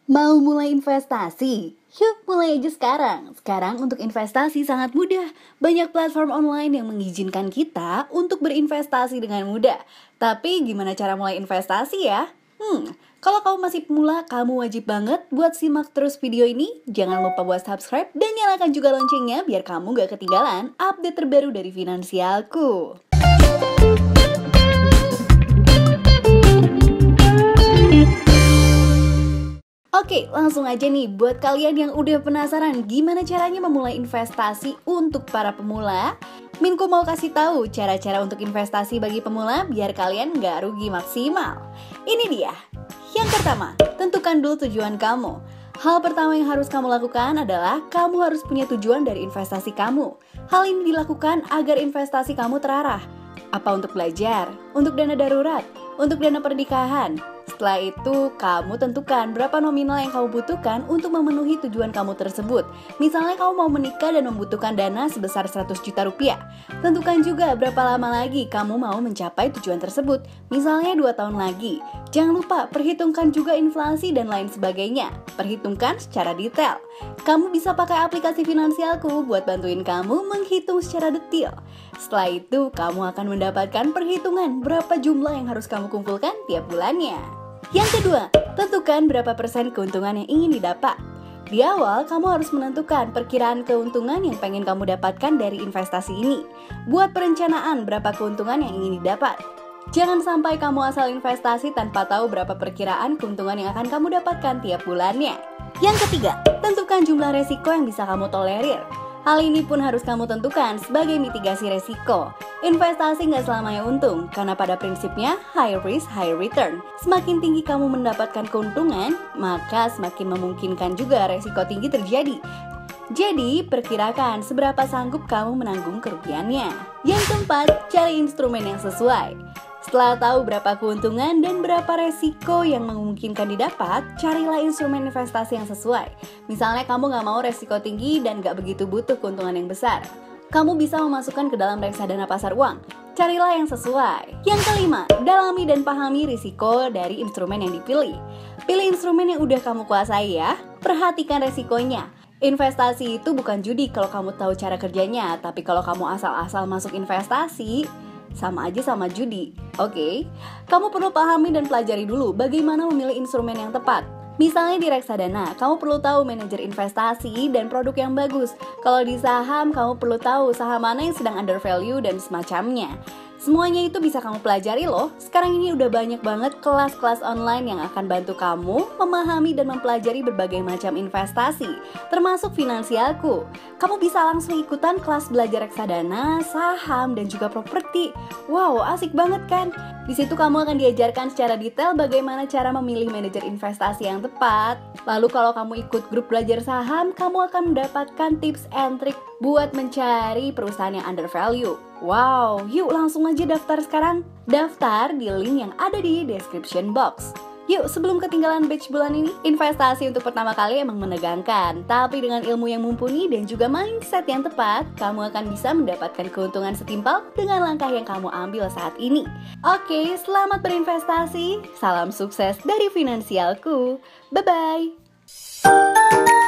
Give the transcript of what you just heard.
Mau mulai investasi? Yuk mulai aja sekarang. Sekarang untuk investasi sangat mudah. Banyak platform online yang mengizinkan kita untuk berinvestasi dengan mudah. Tapi gimana cara mulai investasi ya? Kalau kamu masih pemula, kamu wajib banget buat simak terus video ini. Jangan lupa buat subscribe dan nyalakan juga loncengnya biar kamu gak ketinggalan update terbaru dari Finansialku. Oke, langsung aja nih buat kalian yang udah penasaran gimana caranya memulai investasi untuk para pemula. Minku mau kasih tahu cara-cara untuk investasi bagi pemula biar kalian nggak rugi maksimal. Ini dia. Yang pertama, tentukan dulu tujuan kamu. Hal pertama yang harus kamu lakukan adalah kamu harus punya tujuan dari investasi kamu. Hal ini dilakukan agar investasi kamu terarah. Apa untuk belajar? Untuk dana darurat? Untuk dana pernikahan? Setelah itu, kamu tentukan berapa nominal yang kamu butuhkan untuk memenuhi tujuan kamu tersebut. Misalnya kamu mau menikah dan membutuhkan dana sebesar 100 juta rupiah. Tentukan juga berapa lama lagi kamu mau mencapai tujuan tersebut. Misalnya 2 tahun lagi. Jangan lupa, perhitungkan juga inflasi dan lain sebagainya. Perhitungkan secara detail. Kamu bisa pakai aplikasi Finansialku buat bantuin kamu menghitung secara detail. Setelah itu, kamu akan mendapatkan perhitungan berapa jumlah yang harus kamu kumpulkan tiap bulannya. Yang kedua, tentukan berapa persen keuntungan yang ingin didapat. Di awal, kamu harus menentukan perkiraan keuntungan yang pengen kamu dapatkan dari investasi ini. Buat perencanaan berapa keuntungan yang ingin didapat. Jangan sampai kamu asal investasi tanpa tahu berapa perkiraan keuntungan yang akan kamu dapatkan tiap bulannya. Yang ketiga, tentukan jumlah resiko yang bisa kamu tolerir. Hal ini pun harus kamu tentukan sebagai mitigasi resiko. Investasi nggak selamanya untung, karena pada prinsipnya high risk, high return. Semakin tinggi kamu mendapatkan keuntungan, maka semakin memungkinkan juga resiko tinggi terjadi. Jadi, perkirakan seberapa sanggup kamu menanggung kerugiannya. Yang keempat, cari instrumen yang sesuai. Setelah tahu berapa keuntungan dan berapa resiko yang memungkinkan didapat, carilah instrumen investasi yang sesuai. Misalnya kamu nggak mau resiko tinggi dan nggak begitu butuh keuntungan yang besar. Kamu bisa memasukkan ke dalam reksadana pasar uang. Carilah yang sesuai. Yang kelima, dalami dan pahami risiko dari instrumen yang dipilih. Pilih instrumen yang udah kamu kuasai ya. Perhatikan resikonya. Investasi itu bukan judi kalau kamu tahu cara kerjanya, tapi kalau kamu asal-asal masuk investasi, sama aja sama judi, oke? Kamu perlu pahami dan pelajari dulu bagaimana memilih instrumen yang tepat. Misalnya di reksadana, kamu perlu tahu manajer investasi dan produk yang bagus. Kalau di saham, kamu perlu tahu saham mana yang sedang undervalue dan semacamnya. Semuanya itu bisa kamu pelajari loh. Sekarang ini udah banyak banget kelas-kelas online yang akan bantu kamu memahami dan mempelajari berbagai macam investasi, termasuk Finansialku. Kamu bisa langsung ikutan kelas belajar reksadana, saham, dan juga properti. Wow, asik banget kan? Di situ kamu akan diajarkan secara detail bagaimana cara memilih manajer investasi yang tepat. Lalu kalau kamu ikut grup belajar saham, kamu akan mendapatkan tips and trick buat mencari perusahaan yang undervalue. Wow, yuk langsung aja daftar sekarang. Daftar di link yang ada di description box. Yuk, sebelum ketinggalan batch bulan ini, investasi untuk pertama kali emang menegangkan. Tapi dengan ilmu yang mumpuni dan juga mindset yang tepat, kamu akan bisa mendapatkan keuntungan setimpal dengan langkah yang kamu ambil saat ini. Oke, selamat berinvestasi. Salam sukses dari Finansialku. Bye-bye.